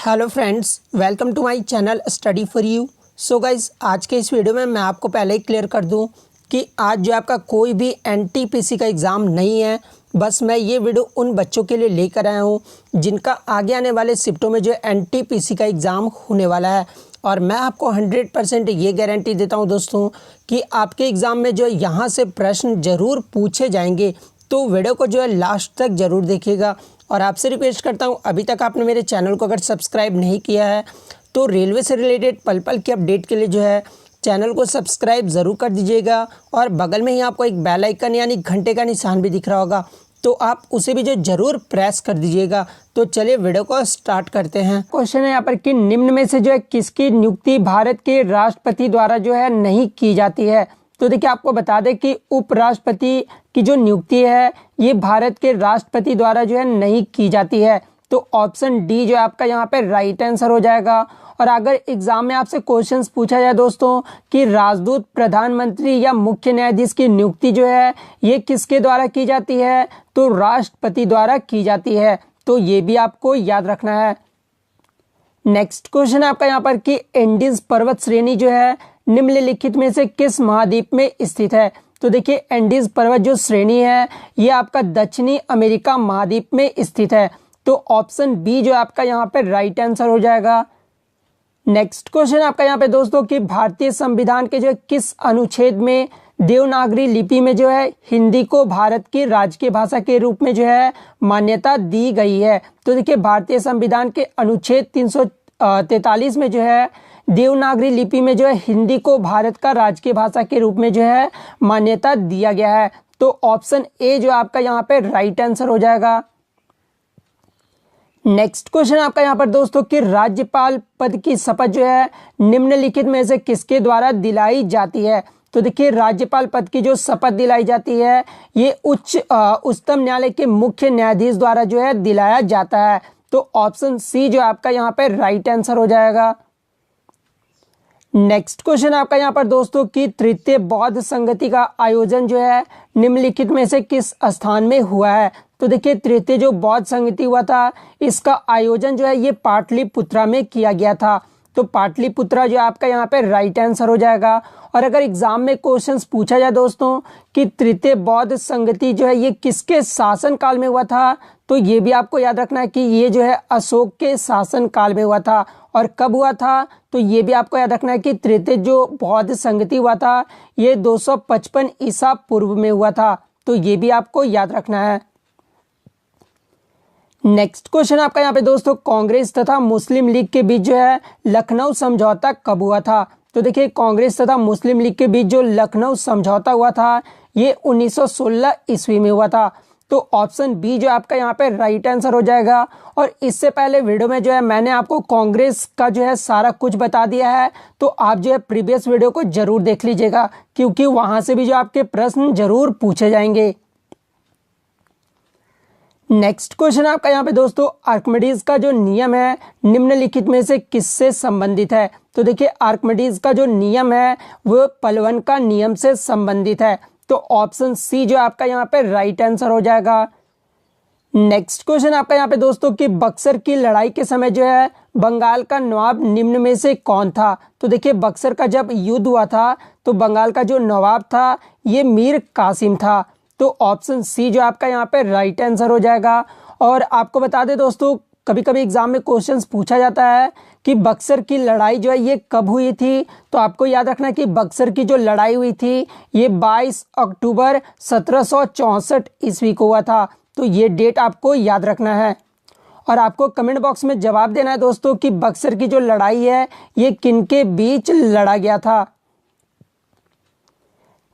Hello friends, welcome to my channel study for you. So guys, आज के इस video में मैं आपको पहले ही क्लियर कर दूं कि आज जो आपका कोई भी एनटीपीसी का एग्ज़ाम नहीं है। बस मैं ये वीडियो उन बच्चों के लिए लेकर आया हूं जिनका आगे आने वाले शिफ्टों में जो एनटीपीसी का एग्ज़ाम होने वाला है। और मैं आपको 100% ये गारंटी देता हूं दोस्तों कि आपके एग्ज़ाम में जो यहाँ से प्रश्न ज़रूर पूछे जाएंगे। तो वीडियो को जो है लास्ट तक ज़रूर देखिएगा। और आपसे रिक्वेस्ट करता हूं, अभी तक आपने मेरे चैनल को अगर सब्सक्राइब नहीं किया है तो रेलवे से रिलेटेड पल पल की अपडेट के लिए जो है चैनल को सब्सक्राइब ज़रूर कर दीजिएगा। और बगल में ही आपको एक बेल आइकन यानी घंटे का निशान भी दिख रहा होगा, तो आप उसे भी जो ज़रूर प्रेस कर दीजिएगा। तो चलिए वीडियो को स्टार्ट करते हैं। क्वेश्चन है यहाँ पर कि निम्न में से जो है किसकी नियुक्ति भारत के राष्ट्रपति द्वारा जो है नहीं की जाती है। तो देखिए, आपको बता दें कि उपराष्ट्रपति की जो नियुक्ति है ये भारत के राष्ट्रपति द्वारा जो है नहीं की जाती है। तो ऑप्शन डी जो है आपका यहाँ पे राइट आंसर हो जाएगा। और अगर एग्जाम में आपसे क्वेश्चंस पूछा जाए दोस्तों कि राजदूत, प्रधानमंत्री या मुख्य न्यायाधीश की नियुक्ति जो है ये किसके द्वारा की जाती है, तो राष्ट्रपति द्वारा की जाती है। तो ये भी आपको याद रखना है। नेक्स्ट क्वेश्चन आपका यहाँ पर कि एंडीज पर्वत श्रेणी जो है निम्नलिखित में से किस महाद्वीप में स्थित है। तो देखिए, एंडीज पर्वत जो श्रेणी है ये आपका दक्षिणी अमेरिका महाद्वीप में स्थित है। तो ऑप्शन बी जो आपका यहाँ पे राइट आंसर हो जाएगा। नेक्स्ट क्वेश्चन आपका यहाँ पे दोस्तों कि भारतीय संविधान के जो किस अनुच्छेद में देवनागरी लिपि में जो है हिंदी को भारत की राजकीय भाषा के रूप में जो है मान्यता दी गई है। तो देखिए, भारतीय संविधान के अनुच्छेद 343 में जो है देवनागरी लिपि में जो है हिंदी को भारत का राजकीय भाषा के रूप में जो है मान्यता दिया गया है। तो ऑप्शन ए जो आपका यहाँ पे राइट आंसर हो जाएगा। नेक्स्ट क्वेश्चन आपका यहाँ पर दोस्तों कि राज्यपाल पद की शपथ जो है निम्नलिखित में से किसके द्वारा दिलाई जाती है। तो देखिए, राज्यपाल पद की जो शपथ दिलाई जाती है ये उच्चतम न्यायालय के मुख्य न्यायाधीश द्वारा जो है दिलाया जाता है। तो ऑप्शन सी जो आपका यहाँ पे राइट आंसर हो जाएगा। नेक्स्ट क्वेश्चन आपका यहाँ पर दोस्तों कि तृतीय बौद्ध संगति का आयोजन जो है निम्नलिखित में से किस स्थान में हुआ है। तो देखिए, तृतीय जो बौद्ध संगति हुआ था इसका आयोजन जो है ये पाटलिपुत्रा में किया गया था। तो पाटलिपुत्रा जो आपका यहाँ पे राइट आंसर हो जाएगा। और अगर एग्जाम में क्वेश्चंस पूछा जाए दोस्तों कि तृतीय बौद्ध संगति जो है ये किसके शासन काल में हुआ था, तो ये भी आपको याद रखना है कि ये जो है अशोक के शासन काल में हुआ था। और कब हुआ था, तो ये भी आपको याद रखना है कि तृतीय जो बौद्ध संगति हुआ था ये 255 ईसा पूर्व में हुआ था। तो ये भी आपको याद रखना है। नेक्स्ट क्वेश्चन आपका यहाँ पे दोस्तों कांग्रेस तथा मुस्लिम लीग के बीच जो है लखनऊ समझौता कब हुआ था। तो देखिए, कांग्रेस तथा मुस्लिम लीग के बीच जो लखनऊ समझौता हुआ था ये 1916 ईस्वी में हुआ था। तो ऑप्शन बी जो आपका यहाँ पे राइट आंसर हो जाएगा। और इससे पहले वीडियो में जो है मैंने आपको कांग्रेस का जो है सारा कुछ बता दिया है, तो आप जो है प्रीवियस वीडियो को जरूर देख लीजिएगा, क्योंकि वहां से भी जो आपके प्रश्न जरूर पूछे जाएंगे। नेक्स्ट क्वेश्चन आपका यहाँ पे दोस्तों आर्किमिडीज का जो नियम है निम्नलिखित में से किससे संबंधित है। तो देखिए, आर्किमिडीज का जो नियम है वो पलवन का नियम से संबंधित है। तो ऑप्शन सी जो आपका यहाँ पे राइट आंसर हो जाएगा। नेक्स्ट क्वेश्चन आपका यहाँ पे दोस्तों कि बक्सर की लड़ाई के समय जो है बंगाल का नवाब निम्न में से कौन था। तो देखिए, बक्सर का जब युद्ध हुआ था तो बंगाल का जो नवाब था ये मीर कासिम था। तो ऑप्शन सी जो आपका यहाँ पे राइट आंसर हो जाएगा। और आपको बता दें दोस्तों, कभी कभी एग्जाम में क्वेश्चंस पूछा जाता है कि बक्सर की लड़ाई जो है ये कब हुई थी। तो आपको याद रखना कि बक्सर की जो लड़ाई हुई थी ये 22 अक्टूबर 1764 ईस्वी को हुआ था। तो ये डेट आपको याद रखना है। और आपको कमेंट बॉक्स में जवाब देना है दोस्तों कि बक्सर की जो लड़ाई है ये किनके बीच लड़ा गया था।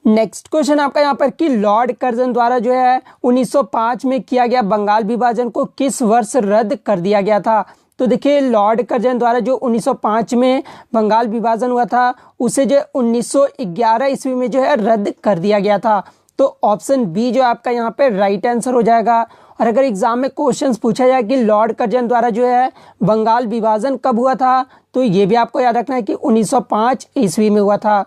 नेक्स्ट क्वेश्चन आपका यहाँ पर कि लॉर्ड कर्जन द्वारा जो है 1905 में किया गया बंगाल विभाजन को किस वर्ष रद्द कर दिया गया था। तो देखिए, लॉर्ड कर्जन द्वारा जो 1905 में बंगाल विभाजन हुआ था उसे जो 1911 ईस्वी में जो है रद्द कर दिया गया था। तो ऑप्शन बी जो आपका यहाँ पे राइट आंसर हो जाएगा। और अगर एग्जाम में क्वेश्चंस पूछा जाए कि लॉर्ड कर्जन द्वारा जो है बंगाल विभाजन कब हुआ था, तो ये भी आपको याद रखना है कि 1905 ईस्वी में हुआ था।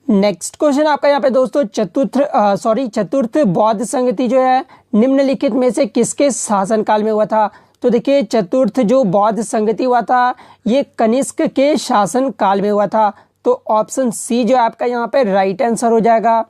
नेक्स्ट क्वेश्चन आपका यहाँ पे दोस्तों चतुर्थ बौद्ध संगति जो है निम्नलिखित में से किसके शासनकाल में हुआ था। तो देखिए चतुर्थ जो बौद्ध संगति हुआ था ये कनिष्क के शासन काल में हुआ था। तो ऑप्शन सी जो आपका यहाँ पे राइट आंसर हो जाएगा।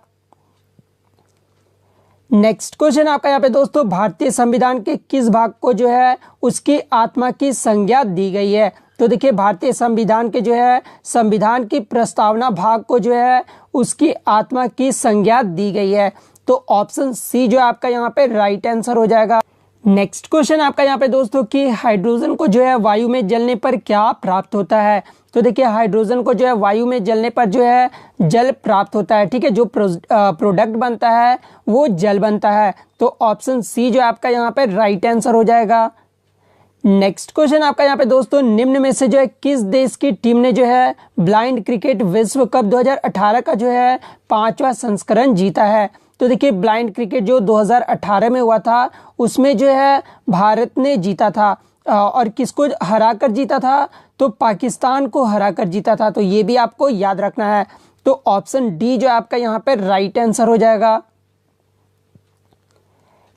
नेक्स्ट क्वेश्चन आपका यहाँ पे दोस्तों, भारतीय संविधान के किस भाग को जो है उसकी आत्मा की संज्ञा दी गई है? तो देखिए भारतीय संविधान के जो है संविधान की प्रस्तावना भाग को जो है उसकी आत्मा की संज्ञा दी गई है। तो ऑप्शन सी जो आपका यहाँ पे राइट आंसर हो जाएगा। नेक्स्ट क्वेश्चन आपका यहाँ पे दोस्तों कि हाइड्रोजन को जो है वायु में जलने पर क्या प्राप्त होता है? तो देखिए हाइड्रोजन को जो है वायु में जलने पर जो है जल प्राप्त होता है, ठीक है। जो प्रोडक्ट बनता है वो जल बनता है। तो ऑप्शन सी जो आपका यहाँ पे राइट आंसर हो जाएगा। नेक्स्ट क्वेश्चन आपका यहाँ पे दोस्तों, निम्न में से जो है किस देश की टीम ने जो है ब्लाइंड क्रिकेट विश्व कप 2018 का जो है 5वां संस्करण जीता है? तो देखिए ब्लाइंड क्रिकेट जो 2018 में हुआ था उसमें जो है भारत ने जीता था। और किसको हरा कर जीता था? तो पाकिस्तान को हरा कर जीता था। तो ये भी आपको याद रखना है। तो ऑप्शन डी जो आपका यहाँ पे राइट आंसर हो जाएगा।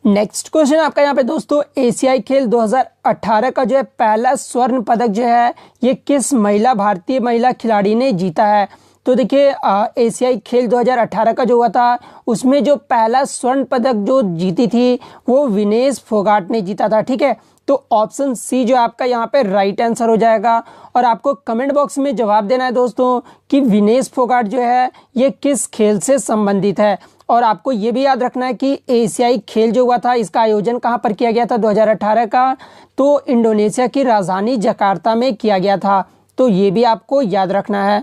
नेक्स्ट क्वेश्चन आपका यहाँ पे दोस्तों, एशियाई खेल 2018 का जो है पहला स्वर्ण पदक जो है ये किस भारतीय महिला खिलाड़ी ने जीता है? तो देखिए एशियाई खेल 2018 का जो हुआ था उसमें जो पहला स्वर्ण पदक जो जीती थी वो विनेश फोगाट ने जीता था, ठीक है। तो ऑप्शन सी जो आपका यहाँ पे राइट आंसर हो जाएगा। और आपको कमेंट बॉक्स में जवाब देना है दोस्तों कि विनेश फोगाट जो है ये किस खेल से संबंधित है। और आपको ये भी याद रखना है कि एशियाई खेल जो हुआ था इसका आयोजन कहाँ पर किया गया था 2018 का? तो इंडोनेशिया की राजधानी जकार्ता में किया गया था। तो ये भी आपको याद रखना है।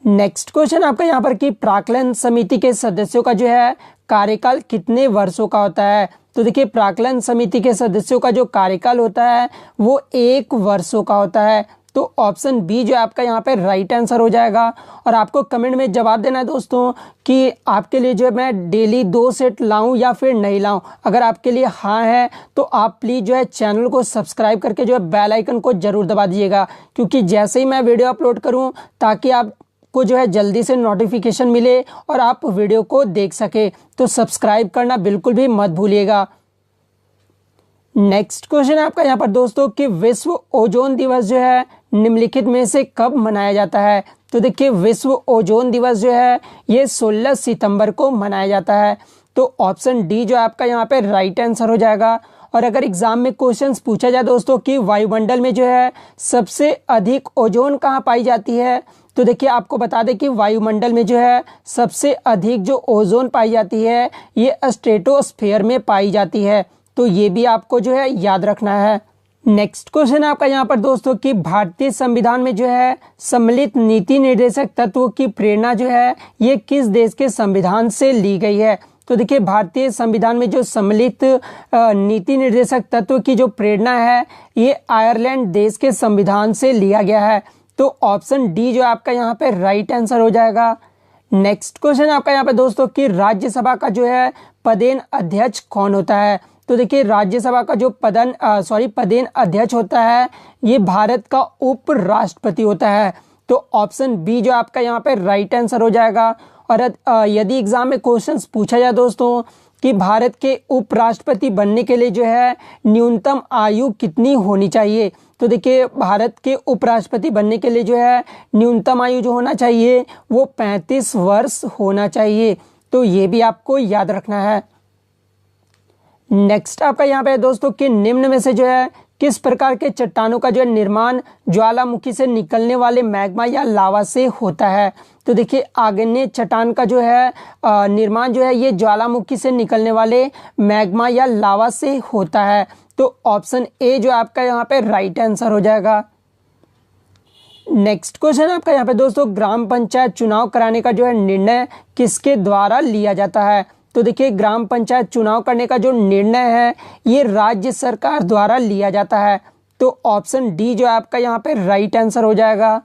नेक्स्ट क्वेश्चन आपका यहाँ पर कि प्राक्कलन समिति के सदस्यों का जो है कार्यकाल कितने वर्षों का होता है? तो देखिए प्राक्कलन समिति के सदस्यों का जो कार्यकाल होता है वो 1 वर्षों का होता है। तो ऑप्शन बी जो आपका यहाँ पे राइट आंसर हो जाएगा। और आपको कमेंट में जवाब देना है दोस्तों कि आपके लिए जो है मैं डेली 2 सेट लाऊं या फिर नहीं लाऊं। अगर आपके लिए हाँ है तो आप प्लीज़ जो है चैनल को सब्सक्राइब करके जो है बेल आइकन को जरूर दबा दीजिएगा, क्योंकि जैसे ही मैं वीडियो अपलोड करूँ ताकि आपको जो है जल्दी से नोटिफिकेशन मिले और आप वीडियो को देख सके। तो सब्सक्राइब करना बिल्कुल भी मत भूलिएगा। नेक्स्ट क्वेश्चन आपका यहाँ पर दोस्तों कि विश्व ओजोन दिवस जो है निम्नलिखित में से कब मनाया जाता है? तो देखिए विश्व ओजोन दिवस जो है ये 16 सितंबर को मनाया जाता है। तो ऑप्शन डी जो आपका यहाँ पे राइट आंसर हो जाएगा। और अगर एग्जाम में क्वेश्चंस पूछा जाए दोस्तों कि वायुमंडल में जो है सबसे अधिक ओजोन कहाँ पाई जाती है? तो देखिए आपको बता दें कि वायुमंडल में जो है सबसे अधिक जो ओजोन पाई जाती है ये स्ट्रेटोस्फीयर में पाई जाती है। तो ये भी आपको जो है याद रखना है। नेक्स्ट क्वेश्चन आपका यहाँ पर दोस्तों कि भारतीय संविधान में जो है सम्मिलित नीति निर्देशक तत्व की प्रेरणा जो है ये किस देश के संविधान से ली गई है? तो देखिए भारतीय संविधान में जो सम्मिलित नीति निर्देशक तत्व की जो प्रेरणा है ये आयरलैंड देश के संविधान से लिया गया है। तो ऑप्शन डी जो आपका यहाँ पे राइट आंसर हो जाएगा। नेक्स्ट क्वेश्चन आपका यहाँ पे दोस्तों कि राज्यसभा का जो है पदेन अध्यक्ष कौन होता है? तो देखिए राज्यसभा का जो पदेन अध्यक्ष होता है ये भारत का उपराष्ट्रपति होता है। तो ऑप्शन बी जो आपका यहाँ पे राइट आंसर हो जाएगा। और यदि एग्जाम में क्वेश्चंस पूछा जाए दोस्तों कि भारत के उपराष्ट्रपति बनने के लिए जो है न्यूनतम आयु कितनी होनी चाहिए? तो देखिए भारत के उपराष्ट्रपति बनने के लिए जो है न्यूनतम आयु जो होना चाहिए वो 35 वर्ष होना चाहिए। तो ये भी आपको याद रखना है। नेक्स्ट आपका यहाँ पे दोस्तों कि निम्न में से जो है किस प्रकार के चट्टानों का जो है निर्माण ज्वालामुखी से निकलने वाले मैग्मा या लावा से होता है? तो देखिए आग्नेय चट्टान का जो है निर्माण जो है ये ज्वालामुखी से निकलने वाले मैग्मा या लावा से होता है। तो ऑप्शन ए जो आपका यहाँ पे राइट आंसर हो जाएगा। नेक्स्ट क्वेश्चन आपका यहाँ पे दोस्तों ग्राम पंचायत चुनाव कराने का जो है निर्णय किसके द्वारा लिया जाता है? तो देखिए ग्राम पंचायत चुनाव करने का जो निर्णय है ये राज्य सरकार द्वारा लिया जाता है। तो ऑप्शन डी जो आपका यहाँ पे राइट आंसर हो जाएगा।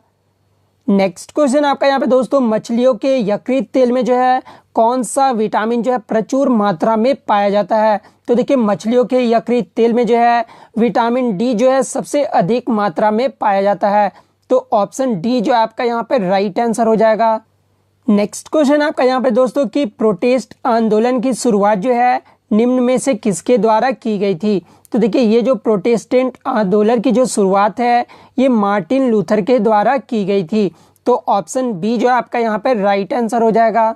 नेक्स्ट क्वेश्चन आपका यहाँ पे दोस्तों मछलियों के यकृत तेल में जो है कौन सा विटामिन जो है प्रचुर मात्रा में पाया जाता है? तो देखिए मछलियों के यकृत तेल में जो है विटामिन डी जो है सबसे अधिक मात्रा में पाया जाता है। तो ऑप्शन डी जो आपका यहाँ पे राइट आंसर हो जाएगा। नेक्स्ट क्वेश्चन आपका यहाँ पे दोस्तों कि प्रोटेस्ट आंदोलन की शुरुआत जो है निम्न में से किसके द्वारा की गई थी? तो देखिए ये जो प्रोटेस्टेंट आंदोलन की जो शुरुआत है ये मार्टिन लूथर के द्वारा की गई थी। तो ऑप्शन बी जो है आपका यहाँ पे राइट आंसर हो जाएगा।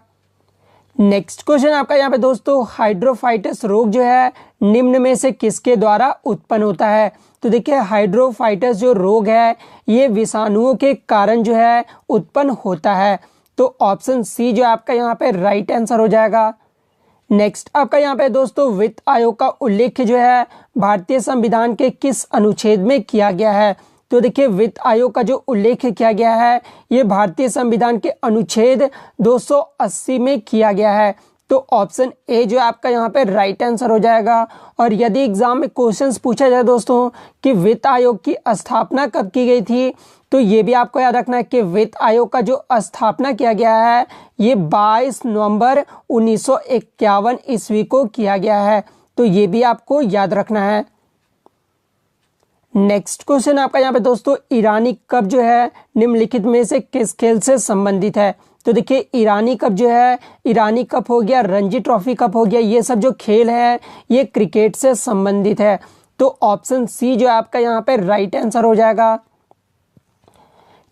नेक्स्ट क्वेश्चन आपका यहाँ पे दोस्तों, हाइड्रोफाइटस रोग जो है निम्न में से किसके द्वारा उत्पन्न होता है? तो देखिए हाइड्रोफाइटस जो रोग है ये विषाणुओं के कारण जो है उत्पन्न होता है। तो ऑप्शन सी जो आपका यहाँ पे राइट आंसर हो जाएगा। नेक्स्ट आपका यहाँ पे दोस्तों, वित्त आयोग का उल्लेख जो है भारतीय संविधान के किस अनुच्छेद में किया गया है? तो देखिए वित्त आयोग का जो उल्लेख किया गया है ये भारतीय संविधान के अनुच्छेद 280 में किया गया है। तो ऑप्शन ए जो आपका यहाँ पे राइट आंसर हो जाएगा। और यदि एग्जाम में क्वेश्चंस पूछा जाए दोस्तों कि वित्त आयोग की स्थापना कब की गई थी, तो ये भी आपको याद रखना है कि वित्त आयोग का जो स्थापना किया गया है ये 22 नवंबर 1951 ईस्वी को किया गया है। तो ये भी आपको याद रखना है। नेक्स्ट क्वेश्चन आपका यहाँ पे दोस्तों, ईरानी कप जो है निम्नलिखित में से किस खेल से संबंधित है? तो देखिए ईरानी कप जो है, ईरानी कप हो गया, रणजी ट्रॉफी कप हो गया, ये सब जो खेल है ये क्रिकेट से संबंधित है। तो ऑप्शन सी जो है आपका यहाँ पे राइट आंसर हो जाएगा।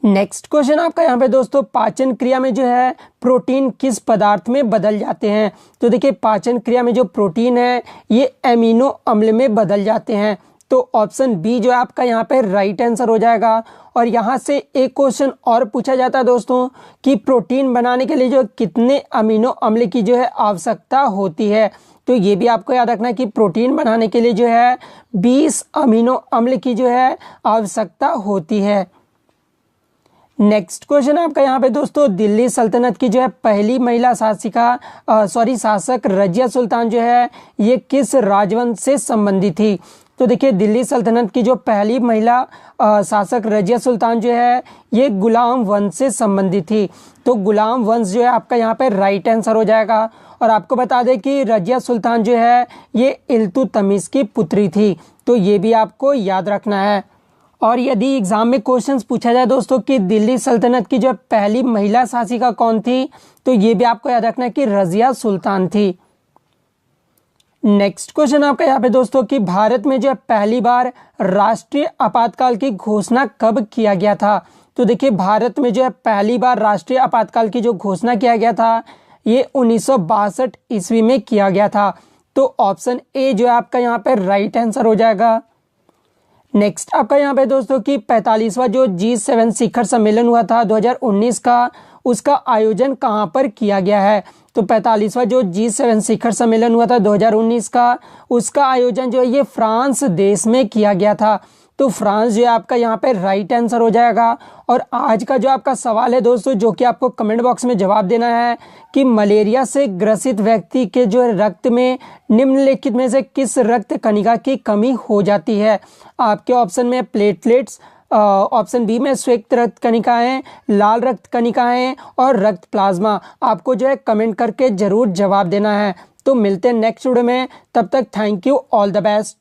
नेक्स्ट क्वेश्चन आपका यहाँ पे दोस्तों, पाचन क्रिया में जो है प्रोटीन किस पदार्थ में बदल जाते हैं? तो देखिए पाचन क्रिया में जो प्रोटीन है ये एमिनो अम्ल में बदल जाते हैं। तो ऑप्शन बी जो है आपका यहाँ पे राइट आंसर हो जाएगा। और यहाँ से एक क्वेश्चन और पूछा जाता है दोस्तों कि प्रोटीन बनाने के लिए जो कितने अमीनो अम्ल की जो है आवश्यकता होती है? तो ये भी आपको याद रखना है कि प्रोटीन बनाने के लिए जो है 20 अमीनो अम्ल की जो है आवश्यकता होती है। नेक्स्ट क्वेश्चन आपका यहाँ पे दोस्तों, दिल्ली सल्तनत की जो है पहली महिला शासक रजिया सुल्तान जो है ये किस राजवंश से संबंधित थी? तो देखिए दिल्ली सल्तनत की जो पहली महिला शासक रजिया सुल्तान जो है ये गुलाम वंश से संबंधित थी। तो गुलाम वंश जो है आपका यहाँ पे राइट आंसर हो जाएगा। और आपको बता दें कि रजिया सुल्तान जो है ये इल्तुतमिश की पुत्री थी। तो ये भी आपको याद रखना है। और यदि एग्जाम में क्वेश्चंस पूछा जाए दोस्तों कि दिल्ली सल्तनत की जो पहली महिला शासिका कौन थी, तो ये भी आपको याद रखना है कि रजिया सुल्तान थी। नेक्स्ट क्वेश्चन आपका यहाँ पे दोस्तों कि भारत में जो पहली बार राष्ट्रीय आपातकाल की घोषणा कब किया गया था? तो देखिए भारत में जो है पहली बार राष्ट्रीय आपातकाल की जो घोषणा किया गया था ये 1962 ईस्वी में किया गया था। तो ऑप्शन ए जो है आपका यहाँ पे राइट आंसर हो जाएगा। नेक्स्ट आपका यहाँ पे दोस्तों कि 45वां जो G7 शिखर सम्मेलन हुआ था 2019 का, उसका आयोजन कहाँ पर किया गया है? तो 45वां जो G7 शिखर सम्मेलन हुआ था 2019 का, उसका आयोजन जो है ये फ्रांस देश में किया गया था। तो फ्रांस जो है आपका यहाँ पे राइट आंसर हो जाएगा। और आज का जो आपका सवाल है दोस्तों जो कि आपको कमेंट बॉक्स में जवाब देना है कि मलेरिया से ग्रसित व्यक्ति के जो रक्त में निम्नलिखित में से किस रक्त कणिका की कमी हो जाती है? आपके ऑप्शन में प्लेटलेट्स, ऑप्शन बी में श्वेत रक्त कणिकाएं, लाल रक्त कणिकाएं और रक्त प्लाज्मा। आपको जो है कमेंट करके जरूर जवाब देना है। तो मिलते हैं नेक्स्ट वीडियो में, तब तक thank you, all the best.